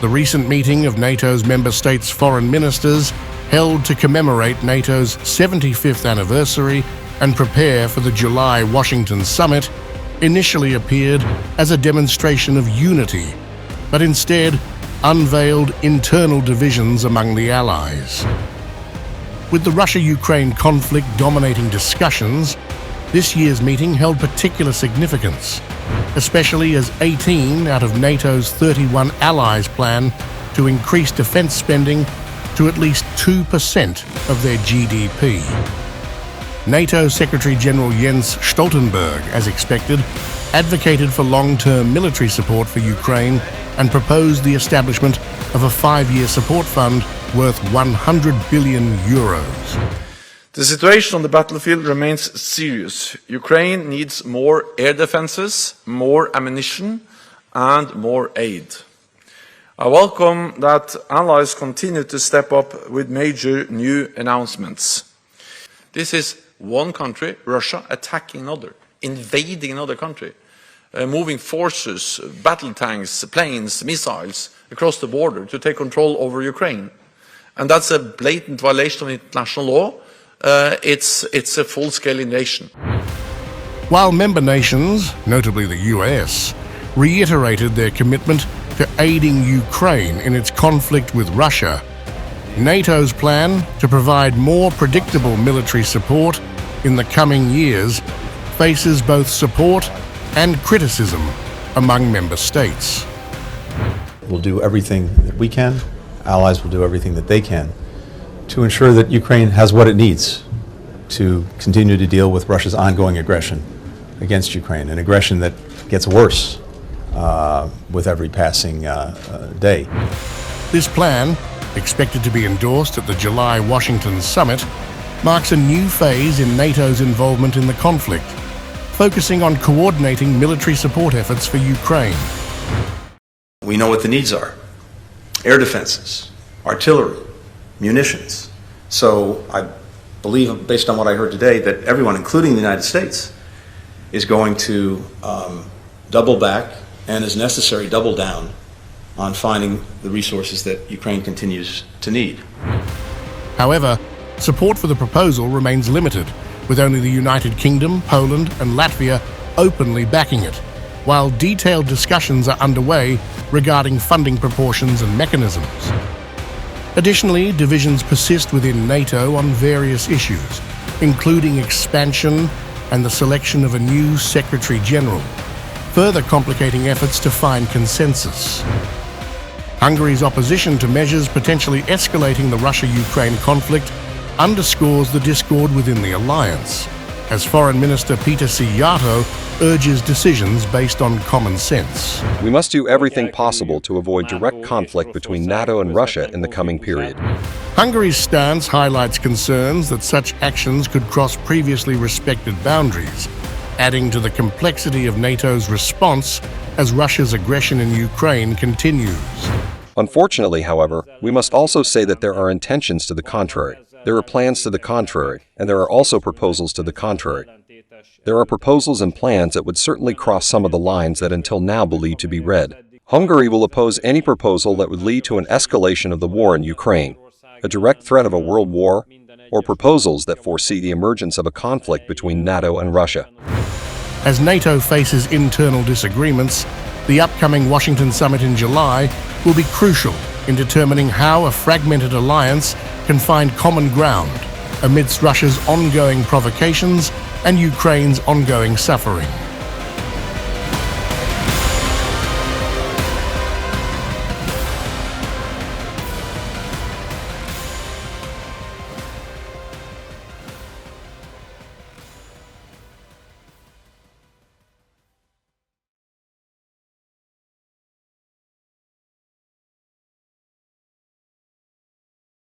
The recent meeting of NATO's member states' foreign ministers, held to commemorate NATO's 75th anniversary and prepare for the July Washington summit, initially appeared as a demonstration of unity, but instead unveiled internal divisions among the allies. With the Russia-Ukraine conflict dominating discussions, this year's meeting held particular significance, especially as 18 out of NATO's 31 allies plan to increase defense spending to at least 2% of their GDP. NATO Secretary-General Jens Stoltenberg, as expected, advocated for long-term military support for Ukraine and proposed the establishment of a 5-year support fund worth 100 billion euros. The situation on the battlefield remains serious. Ukraine needs more air defenses, more ammunition, and more aid. I welcome that allies continue to step up with major new announcements. This is one country, Russia, attacking another, invading another country, moving forces, battle tanks, planes, missiles across the border to take control over Ukraine. And that's a blatant violation of international law. It's a full-scale invasion. While member nations, notably the US, reiterated their commitment to aiding Ukraine in its conflict with Russia, NATO's plan to provide more predictable military support in the coming years faces both support and criticism among member states. We'll do everything that we can, allies will do everything that they can to ensure that Ukraine has what it needs to continue to deal with Russia's ongoing aggression against Ukraine, an aggression that gets worse with every passing day. This plan, expected to be endorsed at the July Washington summit, marks a new phase in NATO's involvement in the conflict, focusing on coordinating military support efforts for Ukraine. We know what the needs are: air defenses, artillery, munitions. So I believe, based on what I heard today, that everyone, including the United States, is going to double back and, as necessary, double down on finding the resources that Ukraine continues to need. However, support for the proposal remains limited, with only the United Kingdom, Poland, and Latvia openly backing it, while detailed discussions are underway regarding funding proportions and mechanisms. Additionally, divisions persist within NATO on various issues, including expansion and the selection of a new Secretary-General, further complicating efforts to find consensus. Hungary's opposition to measures potentially escalating the Russia-Ukraine conflict underscores the discord within the alliance, as Foreign Minister Peter Szijjártó urges decisions based on common sense. We must do everything possible to avoid direct conflict between NATO and Russia in the coming period. Hungary's stance highlights concerns that such actions could cross previously respected boundaries, adding to the complexity of NATO's response as Russia's aggression in Ukraine continues. Unfortunately, however, we must also say that there are intentions to the contrary. There are plans to the contrary, and there are also proposals to the contrary. There are proposals and plans that would certainly cross some of the lines that until now believed to be red. Hungary will oppose any proposal that would lead to an escalation of the war in Ukraine, a direct threat of a world war, or proposals that foresee the emergence of a conflict between NATO and Russia. As NATO faces internal disagreements, the upcoming Washington summit in July will be crucial in determining how a fragmented alliance can find common ground amidst Russia's ongoing provocations and Ukraine's ongoing suffering.